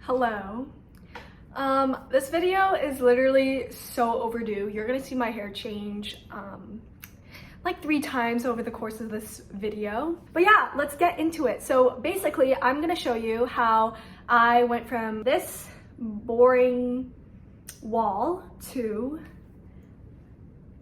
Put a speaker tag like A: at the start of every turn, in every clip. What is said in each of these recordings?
A: Hello. This video is literally so overdue. You're gonna see my hair change like 3 times over the course of this video. But yeah, let's get into it. So basically, I'm gonna show you how I went from this boring wall to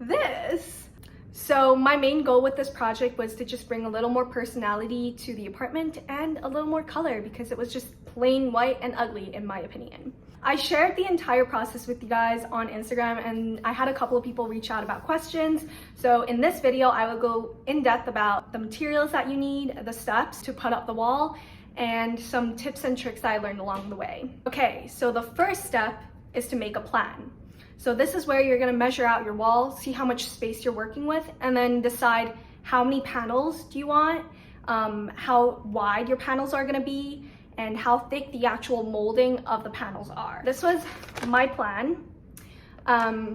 A: this. So my main goal with this project was to just bring a little more personality to the apartment and a little more color because it was just plain white and ugly in my opinion. I shared the entire process with you guys on Instagram and I had a couple of people reach out about questions. So in this video, I will go in depth about the materials that you need, the steps to put up the wall, and some tips and tricks that I learned along the way. Okay, so the first step is to make a plan. So this is where you're gonna measure out your wall, see how much space you're working with, and then decide how many panels do you want, how wide your panels are gonna be, and how thick the actual molding of the panels are. This was my plan.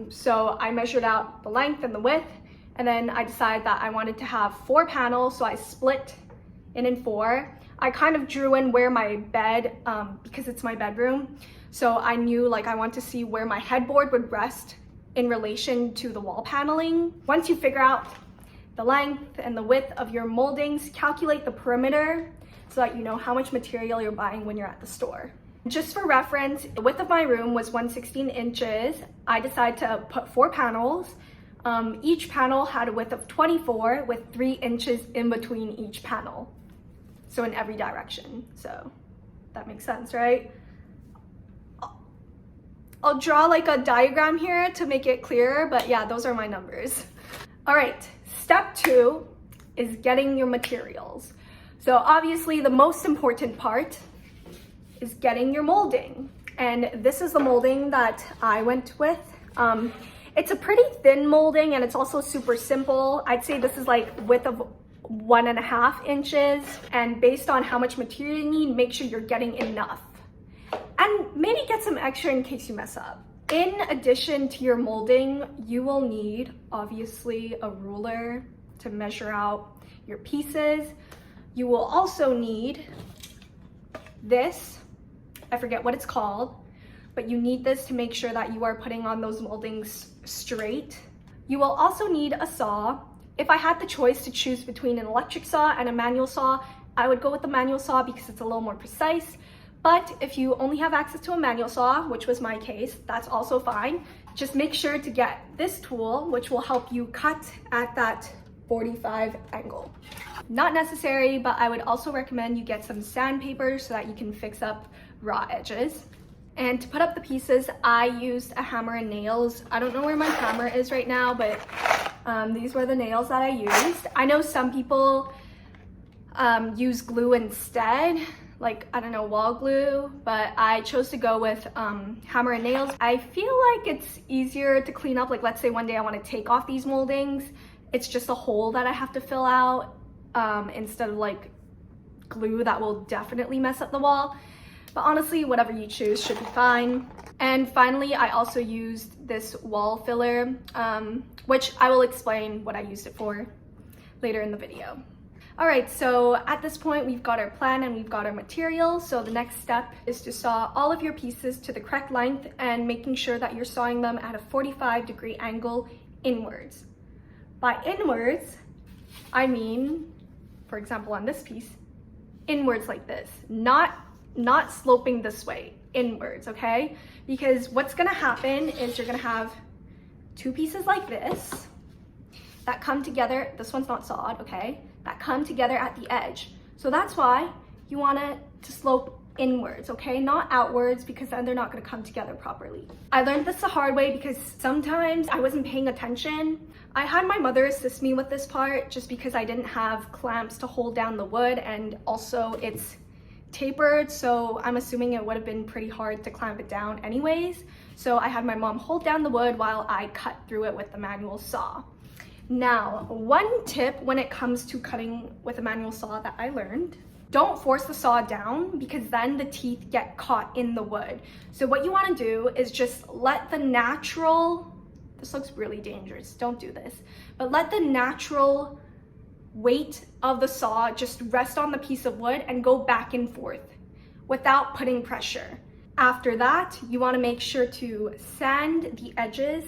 A: So I measured out the length and the width, and then I decided that I wanted to have 4 panels, so I split it in 4. I kind of drew in where my bed, because it's my bedroom, so I knew like I want to see where my headboard would rest in relation to the wall paneling. Once you figure out the length and the width of your moldings, calculate the perimeter so that you know how much material you're buying when you're at the store. Just for reference, the width of my room was 116 inches. I decided to put 4 panels. Each panel had a width of 24 with 3 inches in between each panel. So in every direction. So that makes sense, right? I'll draw like a diagram here to make it clearer, but yeah, those are my numbers. All right, step 2 is getting your materials. So obviously the most important part is getting your molding. And this is the molding that I went with. It's a pretty thin molding and it's also super simple. I'd say this is like width of 1.5 inches. And based on how much material you need, make sure you're getting enough. And maybe get some extra in case you mess up. In addition to your molding, you will need obviously a ruler to measure out your pieces. You will also need this, I forget what it's called, but you need this to make sure that you are putting on those moldings straight. You will also need a saw. If I had the choice to choose between an electric saw and a manual saw, I would go with the manual saw because it's a little more precise. But if you only have access to a manual saw, which was my case, that's also fine. Just make sure to get this tool, which will help you cut at that 45 angle. Not necessary, but I would also recommend you get some sandpaper so that you can fix up raw edges. And to put up the pieces, I used a hammer and nails. I don't know where my hammer is right now, but these were the nails that I used. I know some people use glue instead, like, I don't know, wall glue, but I chose to go with hammer and nails. I feel like it's easier to clean up. Like, let's say one day I want to take off these moldings. It's just a hole that I have to fill out instead of like glue that will definitely mess up the wall. But honestly, whatever you choose should be fine. And finally, I also used this wall filler, which I will explain what I used it for later in the video. All right, so at this point, we've got our plan and we've got our materials. So the next step is to saw all of your pieces to the correct length and making sure that you're sawing them at a 45-degree angle inwards. By inwards, I mean, for example, on this piece, inwards like this, not sloping this way, inwards, okay? Because what's gonna happen is you're gonna have 2 pieces like this that come together. This one's not sawed, okay? That come together at the edge. So that's why you want it to slope inwards, okay? Not outwards, because then they're not gonna come together properly. I learned this the hard way because sometimes I wasn't paying attention. I had my mother assist me with this part just because I didn't have clamps to hold down the wood, and also it's tapered, so I'm assuming it would have been pretty hard to clamp it down anyways. So I had my mom hold down the wood while I cut through it with the manual saw. Now, one tip when it comes to cutting with a manual saw that I learned: don't force the saw down because then the teeth get caught in the wood. So what you want to do is just let the natural, this looks really dangerous, don't do this, but let the natural weight of the saw just rest on the piece of wood and go back and forth without putting pressure. After that, you want to make sure to sand the edges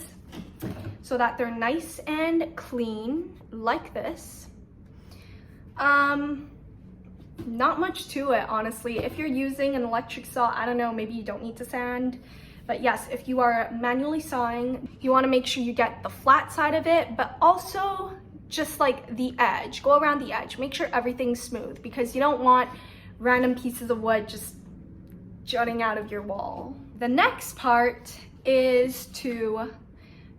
A: so that they're nice and clean, like this. Not much to it, honestly. If you're using an electric saw, I don't know, maybe you don't need to sand. But yes, if you are manually sawing, you want to make sure you get the flat side of it, but also just like the edge. Go around the edge. Make sure everything's smooth, because you don't want random pieces of wood just jutting out of your wall. The next part is to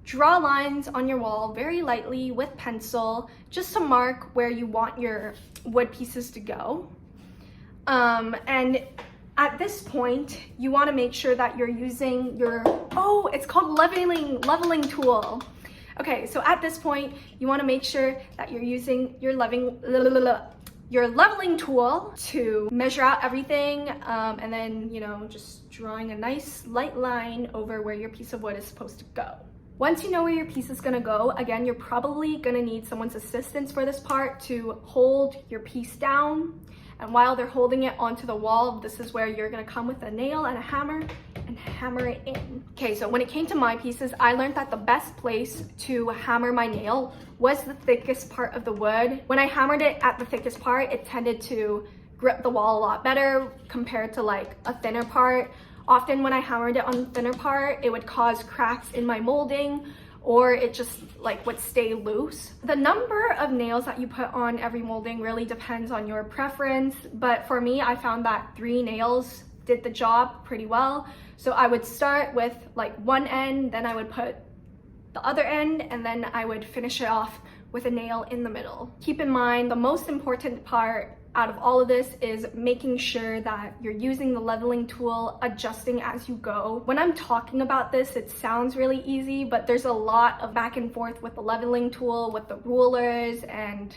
A: draw lines on your wall very lightly with pencil, just to mark where you want your wood pieces to go. And at this point, you want to make sure that you're using your, oh, it's called leveling tool. Okay, so at this point, you want to make sure that you're using your leveling tool to measure out everything, and then, you know, just drawing a nice light line over where your piece of wood is supposed to go. Once you know where your piece is gonna go, again, you're probably gonna need someone's assistance for this part to hold your piece down. And while they're holding it onto the wall, this is where you're gonna come with a nail and a hammer and hammer it in. Okay, so when it came to my pieces, I learned that the best place to hammer my nail was the thickest part of the wood. When I hammered it at the thickest part, it tended to grip the wall a lot better compared to like a thinner part. Often when I hammered it on the thinner part, it would cause cracks in my molding, or it just like would stay loose. The number of nails that you put on every molding really depends on your preference, but for me, I found that 3 nails did the job pretty well. So I would start with like one end, then I would put the other end, and then I would finish it off with a nail in the middle. Keep in mind, the most important part out of all of this is making sure that you're using the leveling tool, adjusting as you go. When I'm talking about this, it sounds really easy, but there's a lot of back and forth with the leveling tool, with the rulers, and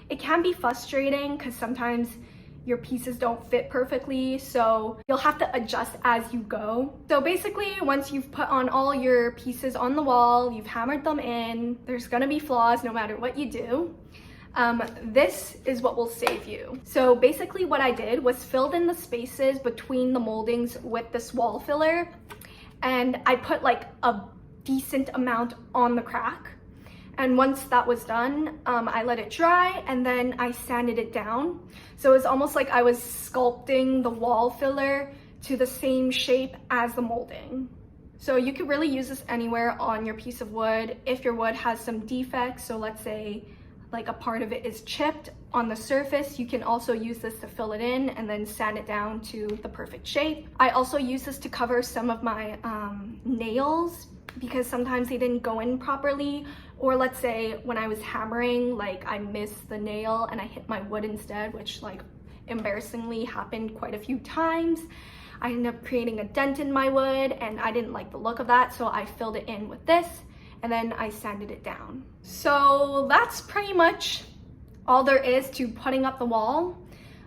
A: it can be frustrating because sometimes your pieces don't fit perfectly, so you'll have to adjust as you go. So basically, once you've put on all your pieces on the wall, you've hammered them in, there's gonna be flaws no matter what you do. This is what will save you. So basically what I did was filled in the spaces between the moldings with this wall filler, and I put like a decent amount on the crack. And once that was done, I let it dry, and then I sanded it down. So it was almost like I was sculpting the wall filler to the same shape as the molding. So you could really use this anywhere on your piece of wood. If your wood has some defects, so let's say like a part of it is chipped on the surface, you can also use this to fill it in and then sand it down to the perfect shape. I also use this to cover some of my nails, because sometimes they didn't go in properly, or let's say when I was hammering, like I missed the nail and I hit my wood instead, which like embarrassingly happened quite a few times. I ended up creating a dent in my wood and I didn't like the look of that, so I filled it in with this and then I sanded it down. So that's pretty much all there is to putting up the wall.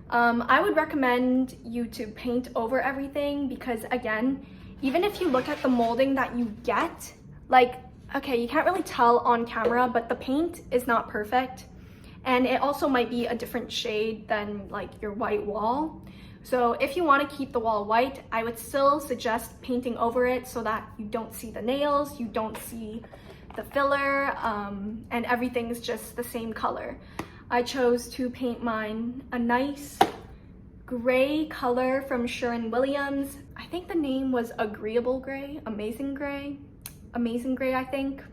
A: I would recommend you to paint over everything, because again, even if you look at the molding that you get, like, okay, you can't really tell on camera, but the paint is not perfect. And it also might be a different shade than like your white wall. So if you want to keep the wall white, I would still suggest painting over it so that you don't see the nails, you don't see the filler, and everything's just the same color. I chose to paint mine a nice gray color from Sherwin-Williams. I think the name was Agreeable Gray, Amazing Gray, I think.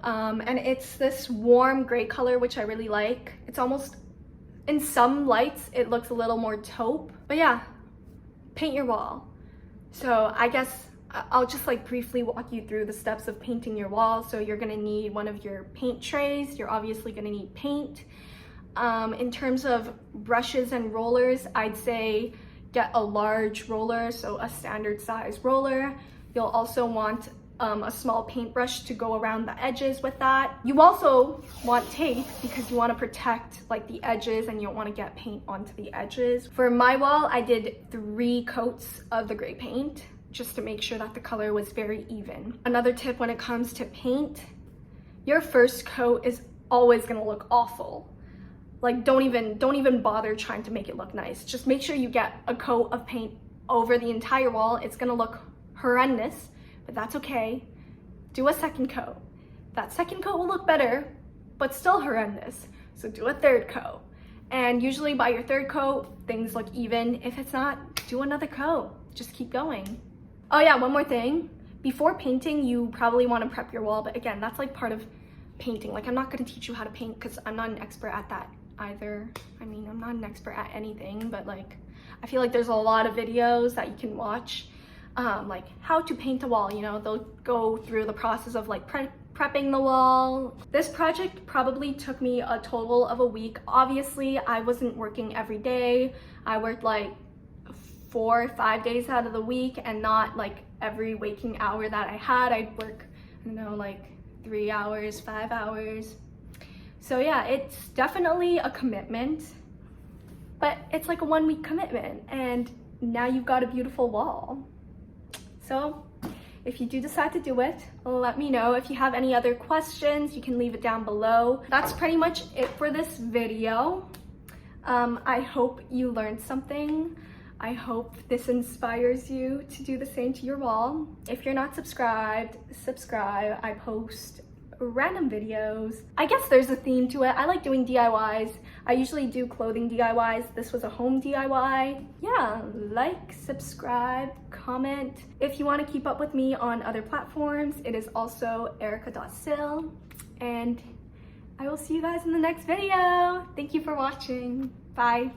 A: And it's this warm gray color, which I really like. It's almost, in some lights, it looks a little more taupe. But yeah, paint your wall. So I guess I'll just like briefly walk you through the steps of painting your wall. So you're gonna need one of your paint trays. You're obviously gonna need paint. In terms of brushes and rollers, I'd say get a large roller, so a standard size roller. You'll also want a small paintbrush to go around the edges with that. You also want tape because you want to protect like the edges and you don't want to get paint onto the edges. For my wall, I did 3 coats of the gray paint just to make sure that the color was very even. Another tip when it comes to paint, your first coat is always going to look awful. Like don't even bother trying to make it look nice. Just make sure you get a coat of paint over the entire wall, it's gonna look horrendous, but that's okay. Do a second coat. That second coat will look better, but still horrendous. So do a third coat. And usually by your third coat, things look even. If it's not, do another coat. Just keep going. Oh yeah, one more thing. Before painting, you probably want to prep your wall, but again, that's like part of painting. Like, I'm not going to teach you how to paint because I'm not an expert at that either. I mean, I'm not an expert at anything, but like, I feel like there's a lot of videos that you can watch, like how to paint a wall, you know, they'll go through the process of like prepping the wall. This project probably took me a total of a week. Obviously, I wasn't working every day. I worked like 4 or 5 days out of the week, and not like every waking hour that I had. I'd work, I don't know, like 3 hours, 5 hours. So yeah, it's definitely a commitment, but it's like a 1 week commitment, and now you've got a beautiful wall. So if you do decide to do it, let me know. If you have any other questions, you can leave it down below. That's pretty much it for this video. I hope you learned something. I hope this inspires you to do the same to your wall. If you're not subscribed, subscribe. I post random videos. I guess there's a theme to it. I like doing DIYs. I usually do clothing DIYs. This was a home DIY. Yeah, like, subscribe, comment. If you want to keep up with me on other platforms, it is also erica.sil. And I will see you guys in the next video. Thank you for watching. Bye.